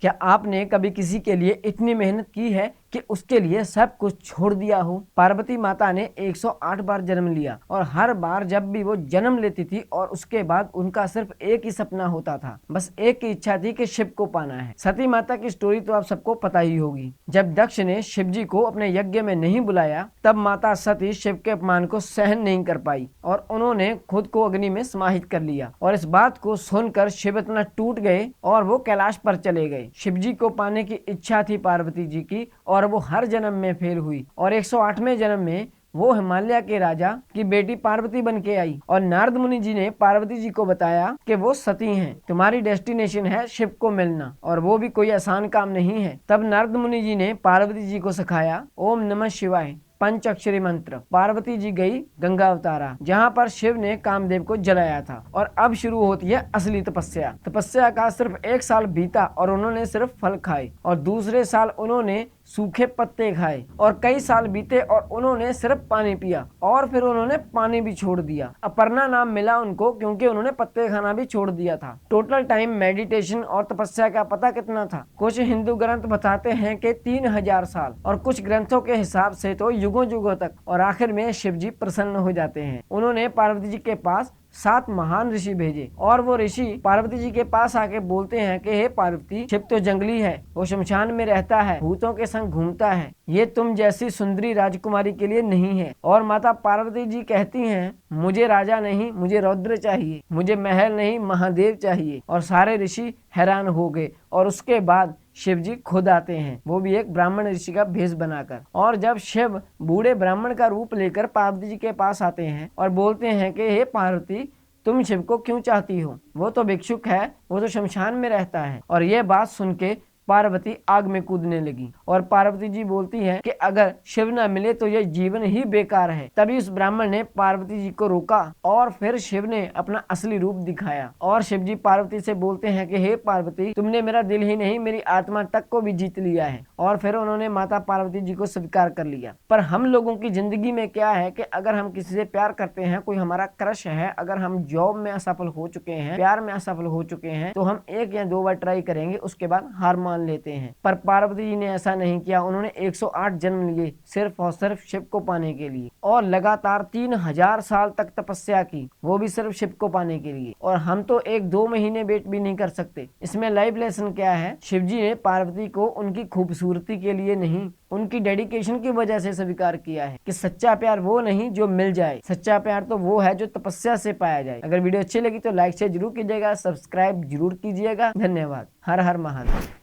क्या आपने कभी किसी के लिए इतनी मेहनत की है कि उसके लिए सब कुछ छोड़ दिया हो? पार्वती माता ने 108 बार जन्म लिया और हर बार जब भी वो जन्म लेती थी और उसके बाद उनका सिर्फ एक ही सपना होता था, बस एक ही इच्छा थी कि शिव को पाना है। सती माता की स्टोरी तो आप सबको पता ही होगी। जब दक्ष ने शिव जी को अपने यज्ञ में नहीं बुलाया तब माता सती शिव के अपमान को सहन नहीं कर पाई और उन्होंने खुद को अग्नि में समाहित कर लिया। और इस बात को सुनकर शिव इतना टूट गए और वो कैलाश पर चले गए। शिव जी को पाने की इच्छा थी पार्वती जी की और वो हर जन्म में फेल हुई और 108वें जन्म में वो हिमालय के राजा की बेटी पार्वती बन के आई और नारद मुनि जी ने पार्वती जी को बताया कि वो सती हैं, तुम्हारी डेस्टिनेशन है शिव को मिलना और वो भी कोई आसान काम नहीं है। तब नारद मुनि जी ने पार्वती जी को सिखाया ओम नमः शिवाय पंच अक्षरी मंत्र। पार्वती जी गई गंगा अवतारा जहाँ पर शिव ने कामदेव को जलाया था और अब शुरू होती है असली तपस्या। तपस्या का सिर्फ 1 साल बीता और उन्होंने सिर्फ फल खाए और दूसरे साल उन्होंने सूखे पत्ते खाए और कई साल बीते और उन्होंने सिर्फ पानी पिया और फिर उन्होंने पानी भी छोड़ दिया। अपर्णा नाम मिला उनको क्योंकि उन्होंने पत्ते खाना भी छोड़ दिया था। टोटल टाइम मेडिटेशन और तपस्या का पता कितना था? कुछ हिंदू ग्रंथ बताते हैं कि 3000 साल और कुछ ग्रंथों के हिसाब से तो युगों युगों तक। और आखिर में शिव जी प्रसन्न हो जाते हैं। उन्होंने पार्वती जी के पास 7 महान ऋषि भेजे और वो ऋषि पार्वती जी के पास आके बोलते हैं कि हे पार्वती, शिव तो जंगली है, वो शमशान में रहता है, भूतों के संग घूमता है, ये तुम जैसी सुंदरी राजकुमारी के लिए नहीं है। और माता पार्वती जी कहती हैं मुझे राजा नहीं, मुझे रौद्र चाहिए, मुझे महल नहीं महादेव चाहिए। और सारे ऋषि हैरान हो गए और उसके बाद शिव जी खुद आते हैं, वो भी एक ब्राह्मण ऋषि का भेष बनाकर। और जब शिव बूढ़े ब्राह्मण का रूप लेकर पार्वती जी के पास आते हैं और बोलते हैं कि हे पार्वती, तुम शिव को क्यों चाहती हो? वो तो भिक्षुक है, वो तो शमशान में रहता है। और ये बात सुन के पार्वती आग में कूदने लगी और पार्वती जी बोलती हैं कि अगर शिव न मिले तो यह जीवन ही बेकार है। तभी उस ब्राह्मण ने पार्वती जी को रोका और फिर शिव ने अपना असली रूप दिखाया और शिव जी पार्वती से बोलते हैं कि हे पार्वती, तुमने मेरा दिल ही नहीं मेरी आत्मा तक को भी जीत लिया है। और फिर उन्होंने माता पार्वती जी को स्वीकार कर लिया। पर हम लोगों की जिंदगी में क्या है कि अगर हम किसी से प्यार करते हैं, कोई हमारा क्रश है, अगर हम जॉब में असफल हो चुके हैं, प्यार में असफल हो चुके हैं, तो हम 1 या 2 बार ट्राई करेंगे, उसके बाद हार मान लेते हैं। पर पार्वती जी ने ऐसा नहीं किया। उन्होंने 108 जन्म लिए सिर्फ और सिर्फ शिव को पाने के लिए और लगातार 3000 साल तक तपस्या की, वो भी सिर्फ शिव को पाने के लिए। और हम तो 1-2 महीने वेट भी नहीं कर सकते। इसमें लाइफ लेसन क्या है? शिव जी ने पार्वती को उनकी खूबसूरती के लिए नहीं, उनकी डेडिकेशन की वजह से स्वीकार किया है कि सच्चा प्यार वो नहीं जो मिल जाए, सच्चा प्यार तो वो है जो तपस्या से पाया जाए। अगर वीडियो अच्छी लगी तो लाइक शेयर जरूर कीजिएगा, सब्सक्राइब जरूर कीजिएगा। धन्यवाद। हर हर महादेव।